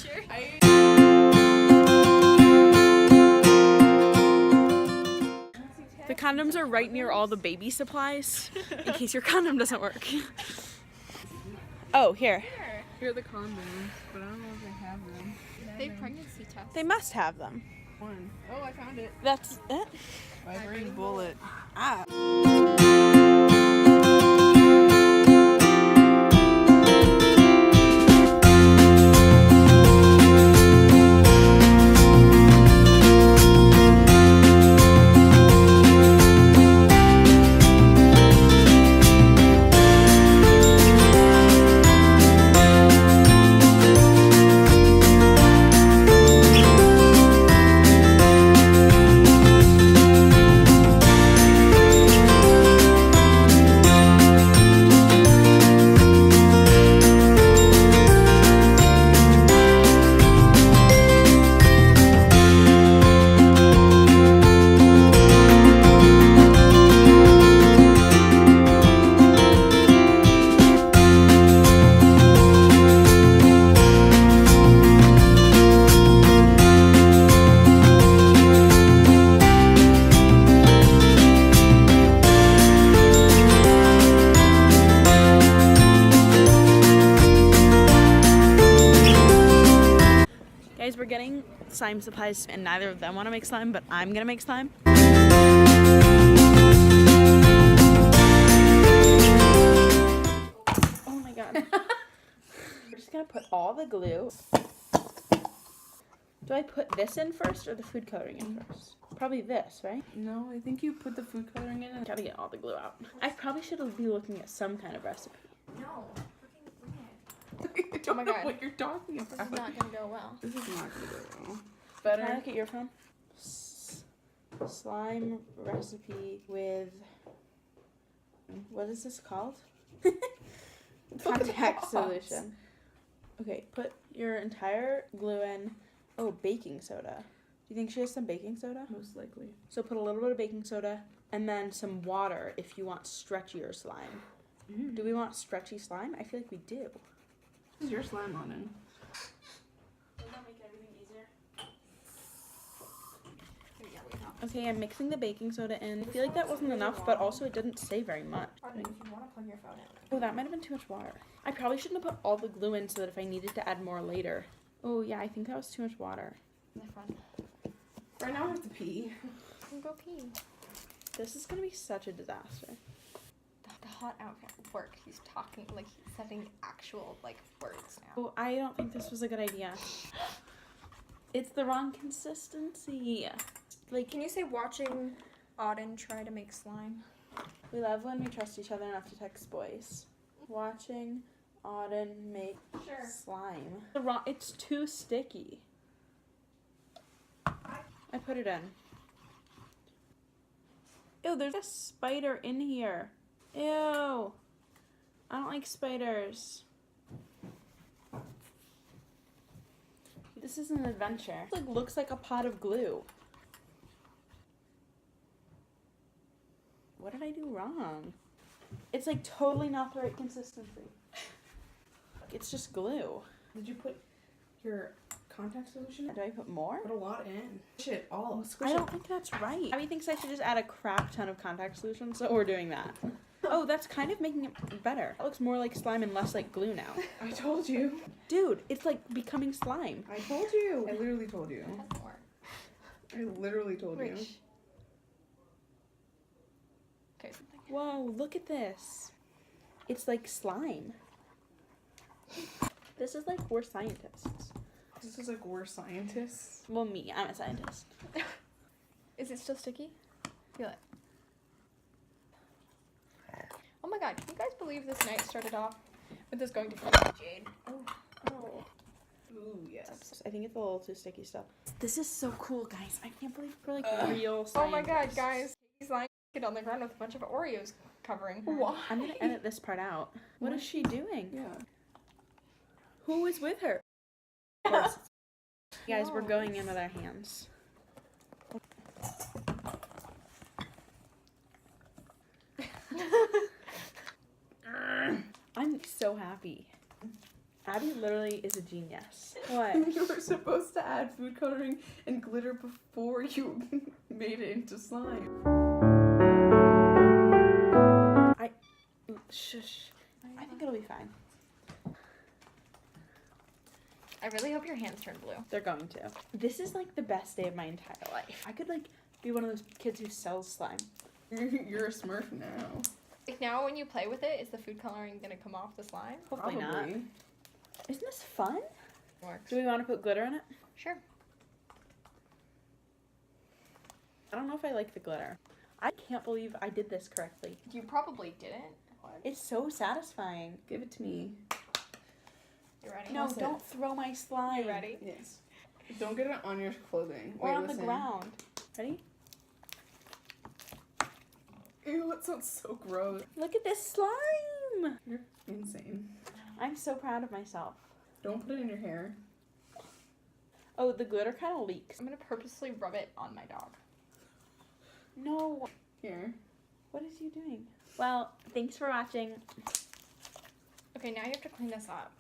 picture. The condoms are right near all the baby supplies in case your condom doesn't work. Oh, here. Here are the condoms, but I don't know if they have them. They have pregnancy tests. They must have them. One. Oh, I found it. That's it. Vibrating bullet. Ah. Guys, we're getting slime supplies and neither of them want to make slime, but I'm gonna make slime. Oh my god. We're just gonna put all the glue. Do I put this in first or the food coloring in first? Probably this, right? No, I think you put the food coloring in and Gotta get all the glue out. I probably should be looking at some kind of recipe. No. I don't Oh my know God. what you're talking This is about. not gonna go well. This is not gonna go well. Can I Better. look at your phone? Slime recipe with, what is this called? Contact solution. Okay, put your entire glue in. Oh, baking soda. Do you think she has some baking soda? Most likely. So put a little bit of baking soda and then some water if you want stretchier slime. Do we want stretchy slime? I feel like we do. Is your slime on in? Doesn't that make everything easier? Yeah, we have. Okay, I'm mixing the baking soda in. I feel like that wasn't enough, but also it didn't say very much. If you want to plug your phone in. Oh, that might have been too much water. I probably shouldn't have put all the glue in so that if I needed to add more later. Oh yeah, I think that was too much water. In the front. Right now I have to pee. Go pee. This is gonna be such a disaster. The hot outfit work. He's talking like he's setting actual like words now. Oh, I don't think this was a good idea. It's the wrong consistency. Like, Can you say watching Auden try to make slime? we love when we trust each other enough to text boys. Watching Auden make slime. It's too sticky. I put it in. Ew, there's a spider in here. Ew. I don't like spiders. This is an adventure. It looks like a pot of glue. What did I do wrong? It's like totally not the right consistency. It's just glue. Did you put your contact solution in? Do I put more? Put a lot in. Squish it all. I don't think that's right. Abby thinks I should just add a crap ton of contact solution, so we're doing that. Oh, that's kind of making it better. It looks more like slime and less like glue now. I told you. Dude, it's like becoming slime. I told you. I literally told you. Has more. I literally told you. Which? Okay, something. Whoa, look at this. It's like slime. This is like we're scientists. This is like we're scientists. Well, me, I'm a scientist. Is it still sticky? Feel it. Oh my god, can you guys believe this night started off with us going to French Jade? Oh. Ooh, yes. I think it's a little too sticky still. This is so cool, guys. I can't believe we're like real scientists. Oh my god, guys. He's lying on the ground with a bunch of Oreos covering her. Why? I'm gonna edit this part out. What is she doing? Yeah. Who is with her? Guys, we're going in with our hands. I'm so happy. Abby literally is a genius. What? You were supposed to add food coloring and glitter before you made it into slime. Shush. I think it'll be fine. I really hope your hands turn blue. They're going to. This is like the best day of my entire life. I could like be one of those kids who sells slime. You're a Smurf now. Like now when you play with it, is the food coloring gonna come off the slime? Hopefully not. Probably. Isn't this fun? Works. Do we want to put glitter in it? Sure. I don't know if I like the glitter. I can't believe I did this correctly. You probably didn't. What? It's so satisfying. Give it to me. You ready? No, That's it. don't throw my slime. You ready? Yes. Don't get it on your clothing. Or Wait, on listen. the ground. Ready? Ew, it sounds so gross. Look at this slime. You're insane. I'm so proud of myself. Don't put it in your hair. Oh, the glitter kind of leaks. I'm gonna purposely rub it on my dog. No. Here. What is you doing? Well, thanks for watching. Okay, now you have to clean this up.